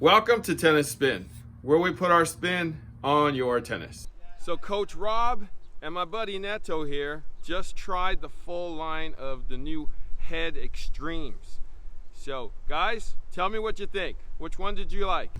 Welcome to Tennis Spin, where we put our spin on your tennis. So Coach Rob and my buddy Neto here just tried the full line of the new Head Extremes. So guys, tell me what you think. Which one did you like?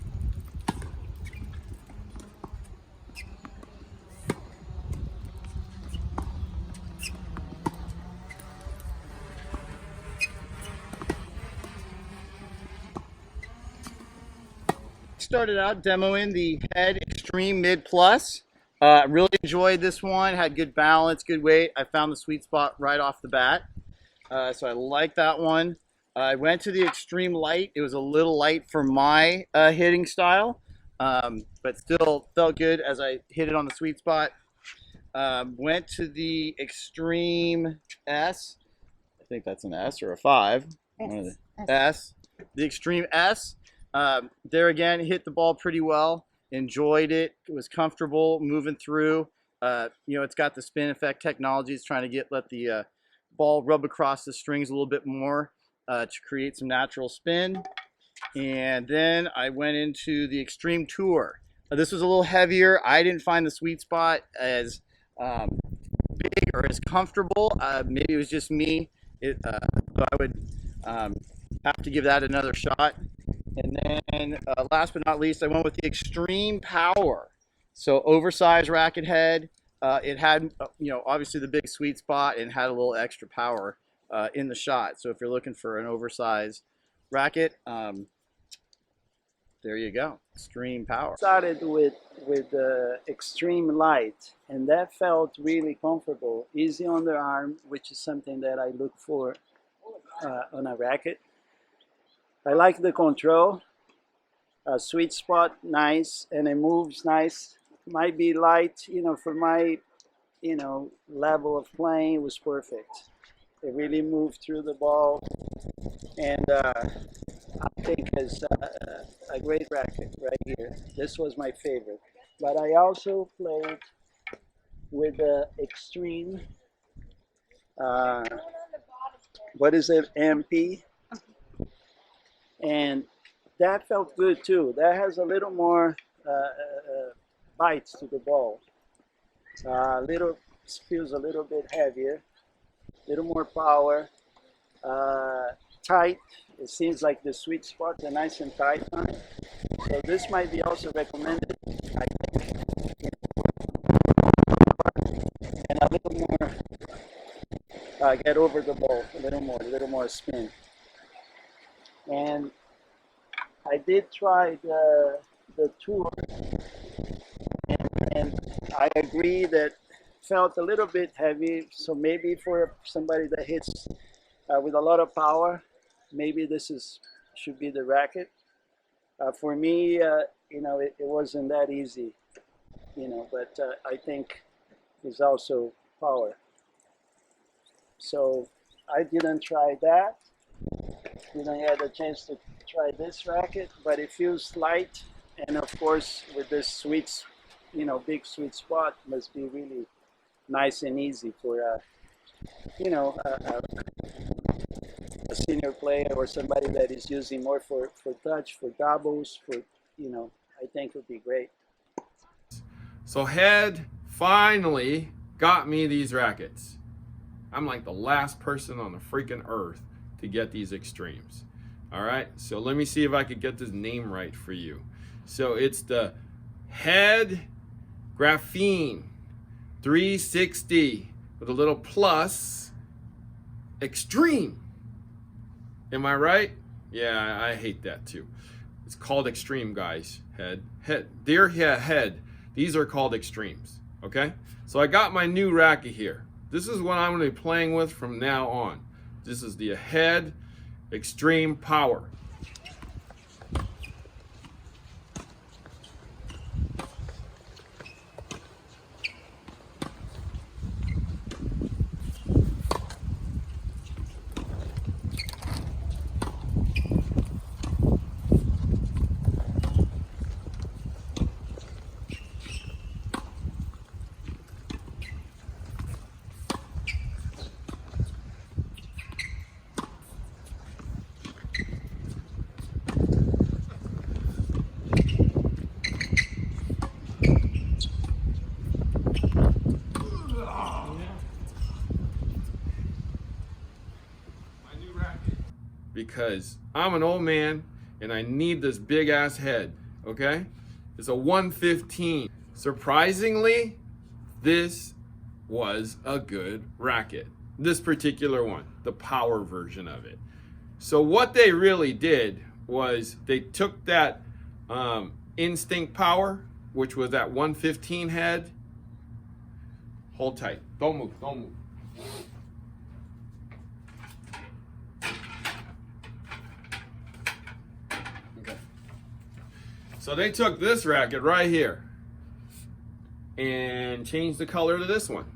Started out demoing the Head Extreme Mid Plus. Really enjoyed this one. Had good balance, good weight. I found the sweet spot right off the bat, so I like that one. I went to the Extreme Light. It was a little light for my hitting style, but still felt good as I hit it on the sweet spot. Went to the Extreme S. I think that's an S or a 5. S. The Extreme S. There again, hit the ball pretty well, enjoyed it, was comfortable moving through. It's got the spin effect technology. It's trying to let the ball rub across the strings a little bit more to create some natural spin. And then I went into the Extreme Tour. This was a little heavier. I didn't find the sweet spot as big or as comfortable. Maybe it was just me. So I would have to give that another shot. And then last but not least, I went with the Extreme Power. So oversized racket head. It had, obviously the big sweet spot and had a little extra power in the shot. So if you're looking for an oversized racket, there you go, Extreme Power. Started with Extreme Light, and that felt really comfortable, easy on the arm, which is something that I look for on a racket. I like the control, sweet spot, nice, and it moves nice. Might be light, for my, level of playing, it was perfect. It really moved through the ball, and I think it's a great racket right here. This was my favorite. But I also played with the Extreme, MP. And that felt good too. That has a little more bites to the ball. Feels a little bit heavier, a little more power. Tight. It seems like the sweet spots are nice and tight on it. So this might be also recommended, I think. And a little more, get over the ball a little more spin. And I did try the Tour, and I agree that felt a little bit heavy. So maybe for somebody that hits with a lot of power, maybe this should be the racket. For me, it wasn't that easy, but I think it's also power. So I didn't try that. Didn't have a chance to try this racket, but it feels light, and of course with this big sweet spot, must be really nice and easy for a senior player or somebody that is using more for touch, for doubles, I think would be great. So Head finally got me these rackets. I'm like the last person on the freaking earth to get these Extremes. All right, so let me see if I could get this name right for you. So it's the Head Graphene 360 with a little plus Extreme. Am I right? Yeah, I hate that too. It's called Extreme, guys. Head. Head. These are called Extremes. Okay? So I got my new racket here. This is what I'm going to be playing with from now on. This is the Head Extreme Power. because I'm an old man and I need this big ass head, okay? It's a 115. Surprisingly, this was a good racket. This particular one, the power version of it. So what they really did was they took that instinct power, which was that 115 head. Hold tight. Don't move. Don't move. Okay. So they took this racket right here and changed the color to this one.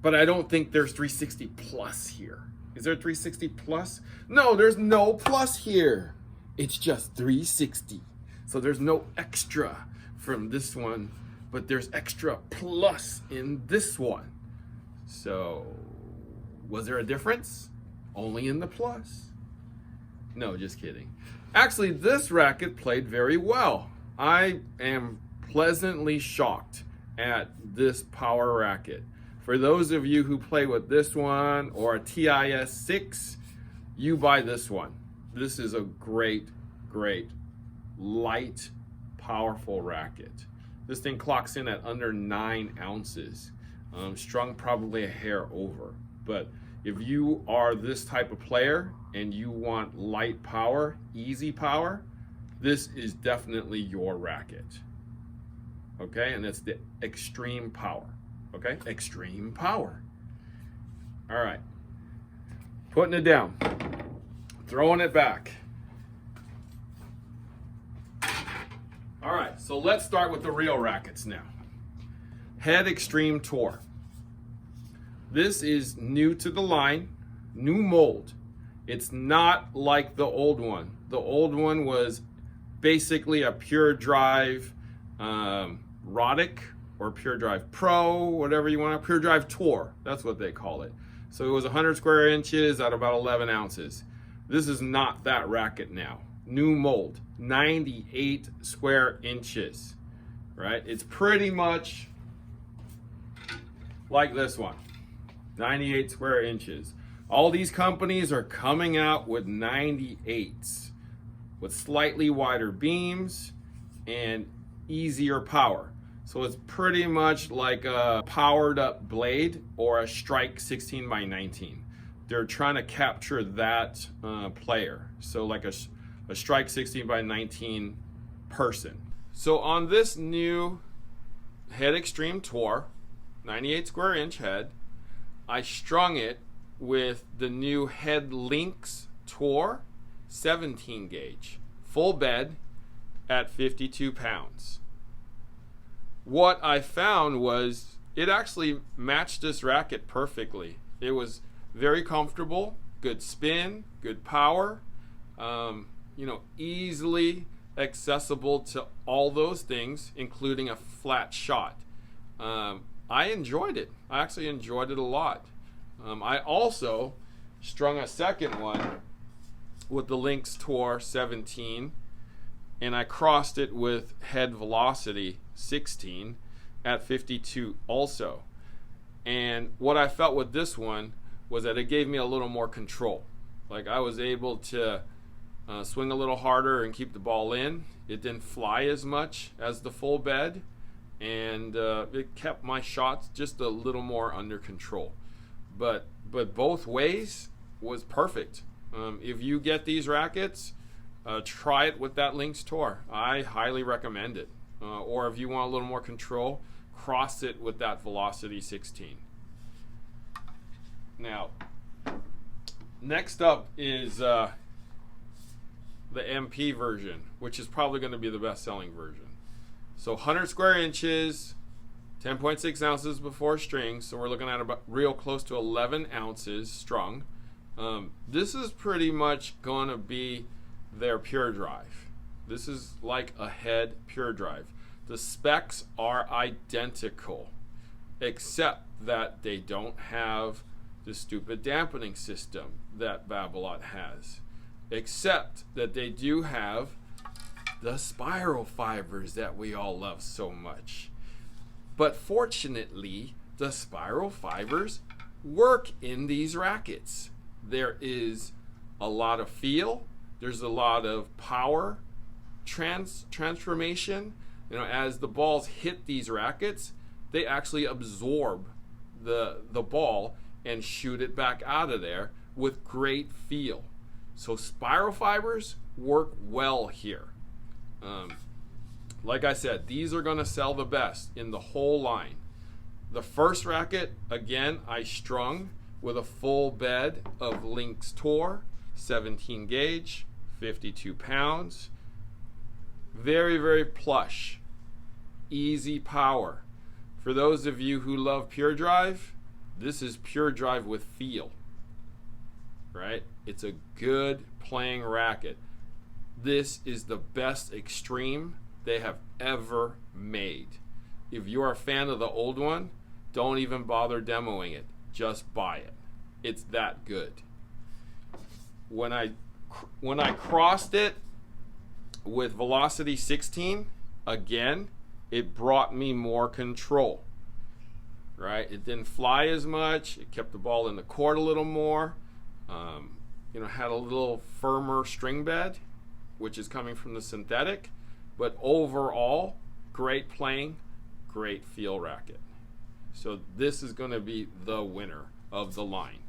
But I don't think there's 360 plus here. Is there 360 plus? No, there's no plus here. It's just 360. So there's no extra from this one, but there's extra plus in this one. So was there a difference? Only in the plus? No, just kidding. Actually, this racket played very well. I am pleasantly shocked at this power racket. For those of you who play with this one or a TIS6, you buy this one. This is a great, great, light, powerful racket. This thing clocks in at under 9 ounces, strung probably a hair over. But if you are this type of player and you want light power, easy power, this is definitely your racket. Okay, and it's the extreme power. Okay, extreme power. All right, putting it down, throwing it back. All right, so let's start with the real rackets now. Head Extreme Tour. This is new to the line, new mold. It's not like the old one. The old one was basically a pure drive Rodic or Pure Drive Pro, whatever you want, Pure Drive Tour, that's what they call it. So it was 100 square inches at about 11 ounces. This is not that racket now. New mold, 98 square inches, right? It's pretty much like this one, 98 square inches. All these companies are coming out with 98s with slightly wider beams and easier power. So it's pretty much like a powered up blade or a Strike 16 by 19. They're trying to capture that player. So like a Strike 16 by 19 person. So on this new Head Extreme Tour, 98 square inch head, I strung it with the new Head Lynx Tour 17 gauge, full bed at 52 pounds. What I found was it actually matched this racket perfectly. It was very comfortable, good spin, good power, easily accessible to all those things, including a flat shot. I enjoyed it. I actually enjoyed it a lot. I also strung a second one with the Lynx Tour 17, and I crossed it with Head Velocity 16 at 52 also. And what I felt with this one was that it gave me a little more control. Like I was able to swing a little harder and keep the ball in. It didn't fly as much as the full bed, and it kept my shots just a little more under control. But both ways was perfect. If you get these rackets, try it with that Lynx Tour. I highly recommend it. Or if you want a little more control, cross it with that Velocity 16. Now, next up is the MP version, which is probably going to be the best-selling version. So 100 square inches, 10.6 ounces before string, so we're looking at about real close to 11 ounces strung. This is pretty much going to be their pure drive. This is like a Head pure drive. The specs are identical, except that they don't have the stupid dampening system that Babolat has, except that they do have the spiral fibers that we all love so much. But fortunately, the spiral fibers work in these rackets. there is a lot of feel. There's a lot of power transformation. You know, as the balls hit these rackets, they actually absorb the ball and shoot it back out of there with great feel. So spiral fibers work well here. Like I said, these are going to sell the best in the whole line. The first racket, again, I strung with a full bed of Lynx Tour, 17 gauge, 52 pounds. Very, very plush, easy power. For those of you who love Pure Drive, this is Pure Drive with feel, right? It's a good playing racket. This is the best extreme they have ever made. If you're a fan of the old one, don't even bother demoing it. Just buy it. It's that good. When I crossed it with Velocity 16, again, it brought me more control. Right? It didn't fly as much. It kept the ball in the court a little more. Had a little firmer string bed, which is coming from the synthetic. But overall, great playing, great feel racket. So this is going to be the winner of the line.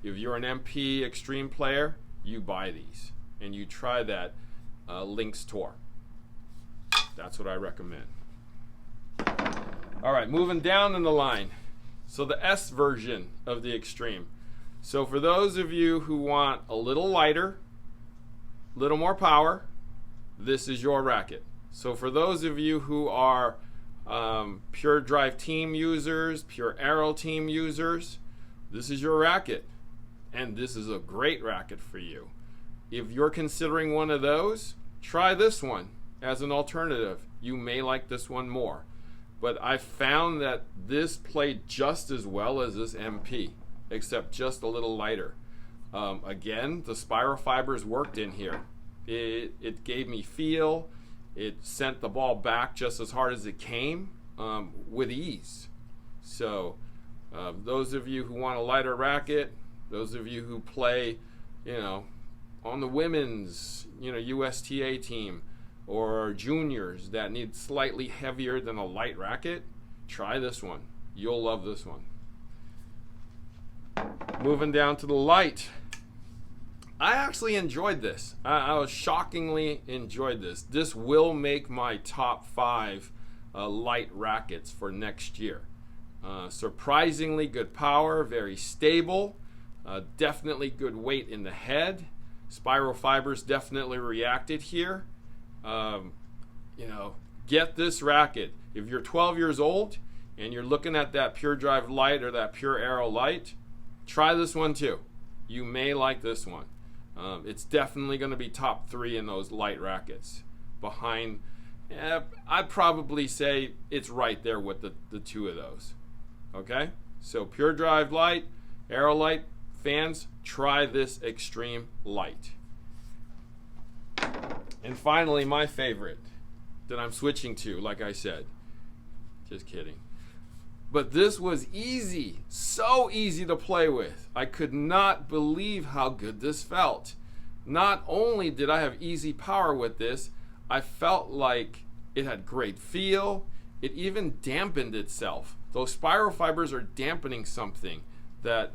If you're an MP extreme player, you buy these and you try that Lynx Tour. That's what I recommend. All right, moving down in the line. So the S version of the Extreme. So for those of you who want a little lighter, a little more power, this is your racket. So for those of you who are Pure Drive team users, Pure Arrow team users, this is your racket. And this is a great racket for you. If you're considering one of those, try this one as an alternative. You may like this one more. But I found that this played just as well as this MP, except just a little lighter. Again, the spiral fibers worked in here. It gave me feel. It sent the ball back just as hard as it came with ease. So those of you who want a lighter racket, those of you who play, on the women's, USTA team, or juniors that need slightly heavier than a light racket, try this one. You'll love this one. Moving down to the light. I actually enjoyed this. I was shockingly enjoyed this. This will make my top 5 light rackets for next year. Surprisingly good power, very stable, definitely good weight in the head. Spiral fibers definitely reacted here. Get this racket. If you're 12 years old and you're looking at that Pure Drive light or that Pure Arrow light, try this one too. You may like this one. It's definitely going to be top 3 in those light rackets. Behind, I'd probably say it's right there with the 2 of those. Okay? So Pure Drive light, Arrow light, fans, try this Extreme light. And finally, my favorite that I'm switching to, like I said. Just kidding. But this was easy, so easy to play with. I could not believe how good this felt. Not only did I have easy power with this, I felt like it had great feel. It even dampened itself. Those spiral fibers are dampening something that,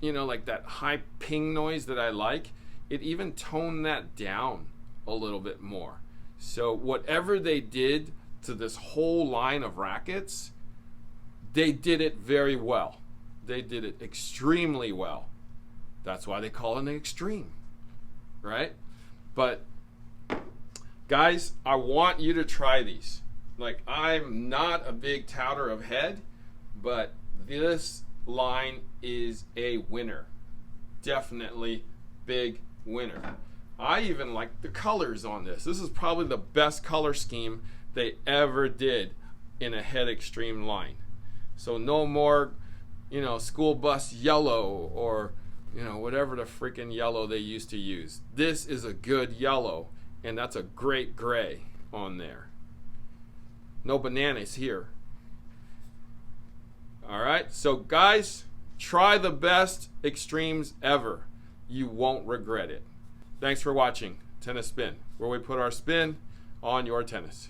like that high ping noise that I like. It even toned that down a little bit more. So whatever they did to this whole line of rackets, they did it very well. They did it extremely well. That's why they call it an Extreme, right? But guys, I want you to try these. Like, I'm not a big touter of head, but this line is a winner. Definitely big winner. I even like the colors on this. This is probably the best color scheme they ever did in a head Extreme line. So no more, school bus yellow or, whatever the freaking yellow they used to use. This is a good yellow, and that's a great gray on there. No bananas here. All right, so guys, Try the best extremes ever. You won't regret it. Thanks for watching Tennis Spin, where we put our spin on your tennis.